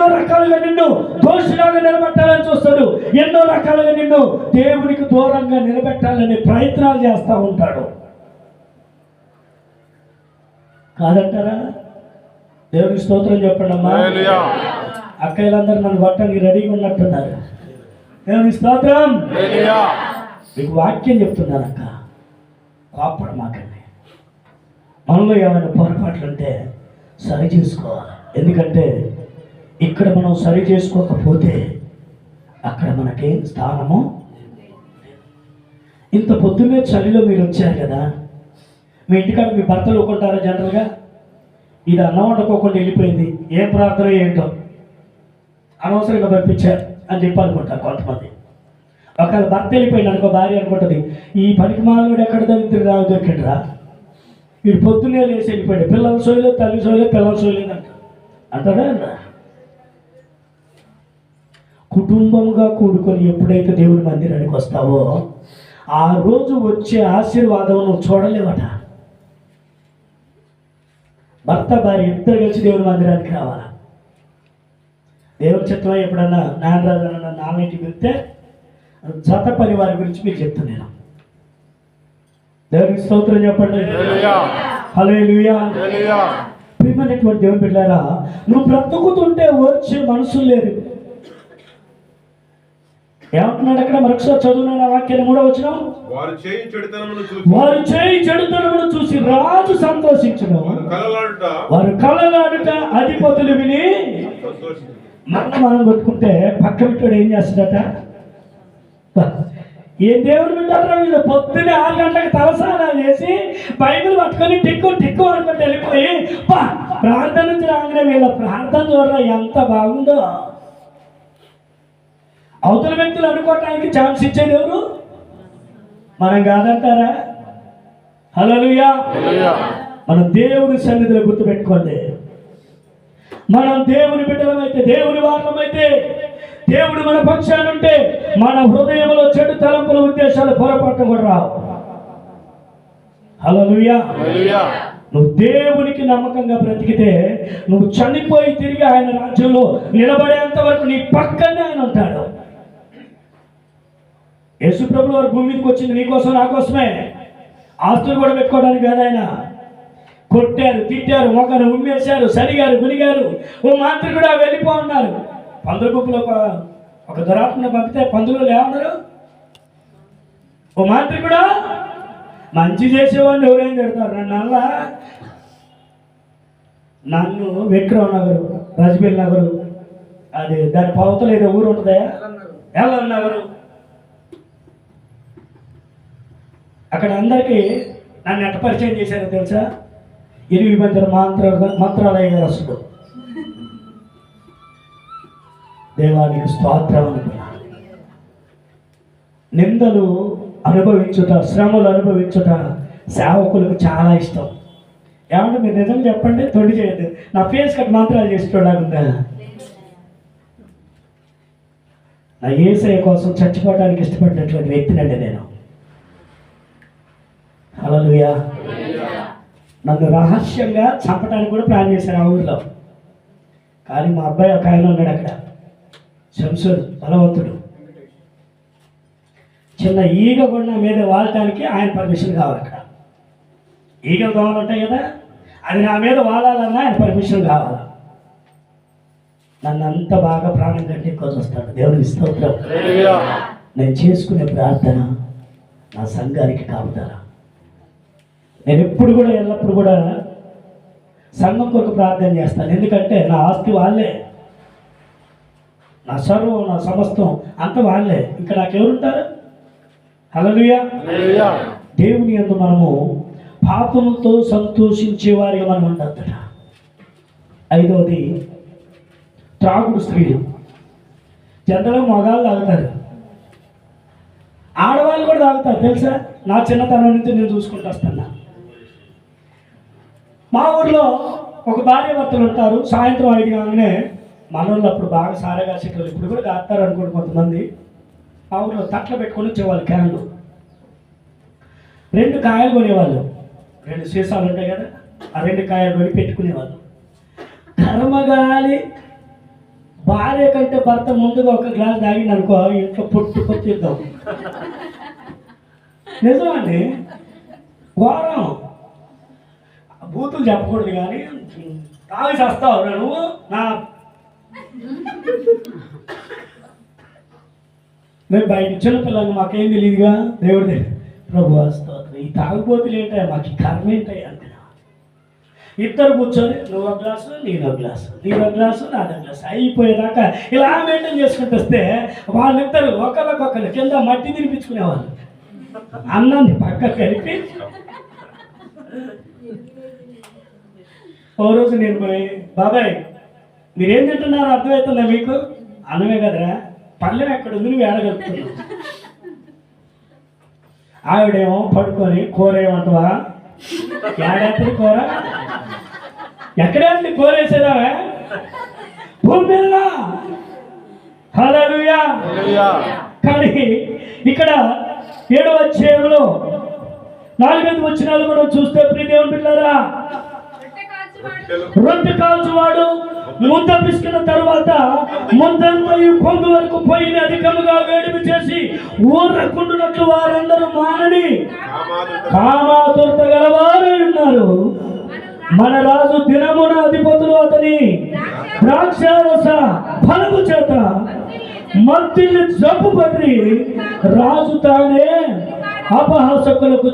ఎన్నో రకాలుగా నిన్ను దోషిలాగా నిలబెట్టాలని చూస్తాడు. ఎన్నో రకాలుగా నిన్ను దేవునికి దూరంగా నిలబెట్టాలని ప్రయత్నాలు చేస్తూ ఉంటాడు. కాదంటారా? దేవునికి స్తోత్రం చెప్పండి అమ్మా. అక్కయ్యలందరూ నన్ను కొట్టడానికి రెడీగా ఉన్నట్టున్నారు. దేవునికి స్తోత్రం. మీకు వాక్యం చెప్తున్నాను అక్క, కోపడమాకండి. మనలో ఏమైనా పొరపాట్లు ఉంటే సరి చేసుకోవాలి. ఎందుకంటే ఇక్కడ మనం సరి చేసుకోకపోతే అక్కడ మనకేం స్థానము. ఇంత పొద్దున్నే చలిలో మీరు వచ్చారు కదా, మీ ఇంటికాడ మీ భర్తలు ఊరుకుంటారా? జనరల్గా ఇది అన్నం వండుకోకుండా వెళ్ళిపోయింది, ఏం ప్రార్థన ఏంటో అనవసరంగా పంపించారు అని చెప్పి అనుకుంటారు కొంతమంది. ఒకవేళ భర్త వెళ్ళిపోయింది అనుకో, భార్య అనుకుంటుంది, ఈ పనికి మానవుడు ఎక్కడ దొరికింది రా, దొరికిండ్రా, వీడు పొద్దున్నే లేచి వెళ్ళిపోయాడు, పిల్లల సోయలేదు, తల్లి సోయలేదు, పిల్లల సోయలేదు అంటాడా? కుటుంబంగా కూడుకొని ఎప్పుడైతే దేవుడి మందిరానికి వస్తావో ఆ రోజు వచ్చే ఆశీర్వాదం నువ్వు చూడలేవట. భర్త భార్య ఇద్దరు కలిసి దేవుడి మందిరానికి రావాలా. దేవుడి చిత్తం ఎప్పుడన్నా నాన్నరాజు అన్న నాన్నింటికి వెళ్తే జత పని వారి గురించి మీకు చెప్తున్నాను. దేవునికి స్తోత్రం చెప్పండి. హల్లెలూయా. ప్రియమైనటువంటి దేవుని బిడ్డలారా, నువ్వు బ్రతుకుతుంటే వచ్చే మనుషులు లేరు. ఏమంటున్నాడు అక్కడ? మరొకసారి చదువున వాక్యాన్ని 3వ వచనం. వారు చేయి చెడుతనమును చూసి రాజు సంతోషించును, వారు కలలాడుట అధిపతులు విని. మనం కొట్టుకుంటే పక్క బిడ్డోడు ఏం చేస్తాడట? ఏ దేవుడు బిడ్డారా వీళ్ళు పొద్దున్నే 6 గంటలకు తలస్నానాలు చేసి బైబిల్ పట్టుకొని టిక్కు అనుకుంటే వెళ్ళిపోయి ప్రార్థన నుంచి రాగానే వీళ్ళ ప్రార్థన చూడరా ఎంత బాగుందో. అవతల వ్యక్తులు అనుకోవటానికి ఛాన్స్ ఇచ్చేది ఎవరు? మనం కాదంటారా? హల్లెలూయా. మనం దేవుని సన్నిధిలో గుర్తుపెట్టుకోండి, మనం దేవుని బిడ్డలమైతే, దేవుని వారమైతే, దేవుడు మన పక్షాన ఉంటే మన హృదయంలో చెడు తలంపుల ఉద్దేశాలు పొరపాటు కూడా రావు. హల్లెలూయా. నువ్వు దేవునికి నమ్మకంగా బ్రతికితే నువ్వు చనిపోయి తిరిగి ఆయన రాజ్యంలో నిలబడేంత వరకు నీ పక్కనే ఆయన ఉంటాడు. యేసు ప్రభువు వారు భూమి మీదకి వచ్చింది నీకోసం, నా కోసమే. ఆస్తులు కూడా పెట్టుకోవడానికి కాదు. ఆయన కొట్టారు, తిట్టారు, మొక్కను ఉమ్మేశారు, సరిగారు, గునిగారు. ఓ మాంత్రికుడు వెళ్ళిపో ఉన్నారు. పందుల గుంపులో ఒక దురాత్మను పంపితే పందులు లేవన్నారు. ఓ మాంత్రికుడా, మంచి చేసేవాడిని ఎవరేం తిడతారు? నన్ను విక్రమ్ నగరు, రాజబీల్ నగరు, అది దాని పవతలు ఏదో ఊరు ఉంటుందా, ఎల్లం నగరు, అక్కడ అందరికీ నన్ను ఎట్ట పరిచయం చేశారో తెలుసా? 8 మంది మంత్రాలయ గారు అసలు. దేవానికి స్తోత్రం అనుకున్నా. నిందలు అనుభవించుట, శ్రమలు అనుభవించుట సేవకులకు చాలా ఇష్టం. ఏమంటే మీరు నిజం చెప్పండి, తొడి చేయద్దు. నా ఫేస్ కట్ మంత్రాలు చేసేటోడాగుందా? నా యేసయ్య కోసం చచ్చిపోవడానికి ఇష్టపడినటువంటి వ్యక్తినండి నేను. హల్లెలూయా. నన్ను రహస్యంగా చంపడానికి కూడా ప్లాన్ చేశారు ఆ ఊరిలో. కానీ మా అబ్బాయి ఒక ఆయన ఉన్నాడు అక్కడ, శంసుడు, బలవంతుడు. చిన్న ఈగ కూడా మీద వాడటానికి ఆయన పర్మిషన్ కావాలి. అక్కడ ఈగలు దోమలు ఉంటాయి కదా, అది నా మీద వాడాలన్నా ఆయన పర్మిషన్ కావాలి. నన్ను అంత బాగా ప్రాణం కంటే ఎక్కువ చూస్తాడు. దేవునికి స్తోత్రం. నేను చేసుకునే ప్రార్థన నా సంఘానికి కాపుదల. నేను ఎప్పుడు కూడా ఎల్లప్పుడు కూడా సంఘం కొరకు ప్రార్థన చేస్తాను. ఎందుకంటే నా ఆస్తి వాళ్ళే, నా సర్వం, నా సమస్తం అంత వాళ్ళే. ఇంకా నాకెవరుంటారు? హల్లెలూయా. దేవుని యందు మనము పాపంతో సంతోషించే వారిగా మనం ఉండొద్దట. 5వది, త్రాగుడు స్త్రీలు. జనరల్గా మగాళ్ళు తాగుతారు, ఆడవాళ్ళు కూడా తాగుతారు. తెలుసా? నా చిన్నతనం నుంచి నేను చూసుకుంటూ వస్తున్నా. మా ఊర్లో ఒక భార్య భర్తలు ఉంటారు. సాయంత్రం 5 కాగానే మనోళ్ళు అప్పుడు బాగా సారా కాసేటోళ్ళు, ఇప్పుడు కూడా కాస్తారు అనుకోండి కొంతమంది. మా ఊర్లో తట్లు పెట్టుకొని వచ్చేవాళ్ళు, క్యాన్లు. 2 కాయలు కొనేవాళ్ళు. 2 సీసాలు ఉంటాయి కదా, ఆ 2 కాయలు కొని పెట్టుకునేవాళ్ళు. కర్మగాలి భార్య కంటే భర్త ముందుగా ఒక గ్లాస్ తాగింది అనుకో, ఇంట్లో పొట్టుకొచ్చిద్దాం. నిజమండి, ఘోరం. బూతులు చెప్పకూడదు కానీ తాగి చేస్తావు నువ్వు. మేము బయట చిన్నపిల్లలు మాకేం తెలియదుగా, దేవుడి ప్రభు స్తోత్రం. ఈ తాగుబోతులు ఏంటాయి, మాకు ఈ కర్మ ఏంటాయి అంటే ఇద్దరు కూర్చొని నువ్వు ఒక గ్లాసు నేను ఒక గ్లాసు, నేను ఒక గ్లాసు నాదో గ్లాసు అయిపోయేదాకా ఇలా మెయింటైన్ చేసుకుంటూ వస్తే వాళ్ళిద్దరు ఒకరికొకరు కింద మట్టి తినిపించుకునేవాళ్ళు. అన్నాన్ని పక్క కలిపి ఓ రోజు నేను పోయి, బాబాయ్ మీరేం తింటున్నారో అర్థమవుతుందా మీకు? అన్నమే కదరా, పళ్ళెం ఎక్కడ ఉంది, నువ్వు ఏడగలుగుతున్నావు. ఆవిడేమో పడుకొని కూర ఏమంటావా, ఏడాది కూర ఎక్కడే కూర వేసేదావా భూమి మీద. హల్లెలూయా. కానీ ఇక్కడ 7వ అధ్యాయంలో 4 వచనాలు మనం చూస్తే ప్రియ దేవుని బిడ్డలారా, రొట్టె కాల్చువాడు ముద్ద పిసికిన తరువాత ముద్దంతా కొంగు వరకు పోయిన అధికముగా వేడిమి చేసి ఊరకుండునట్లు వారందరూ మానని కామాతురత గలవారు ఉన్నారు. మన రాజు దినమున అధిపతులు అతని ద్రాక్షారస ఫలము చేత మత్తిని జబ్బు పట్టి రాజు తానే అపహాసకులకు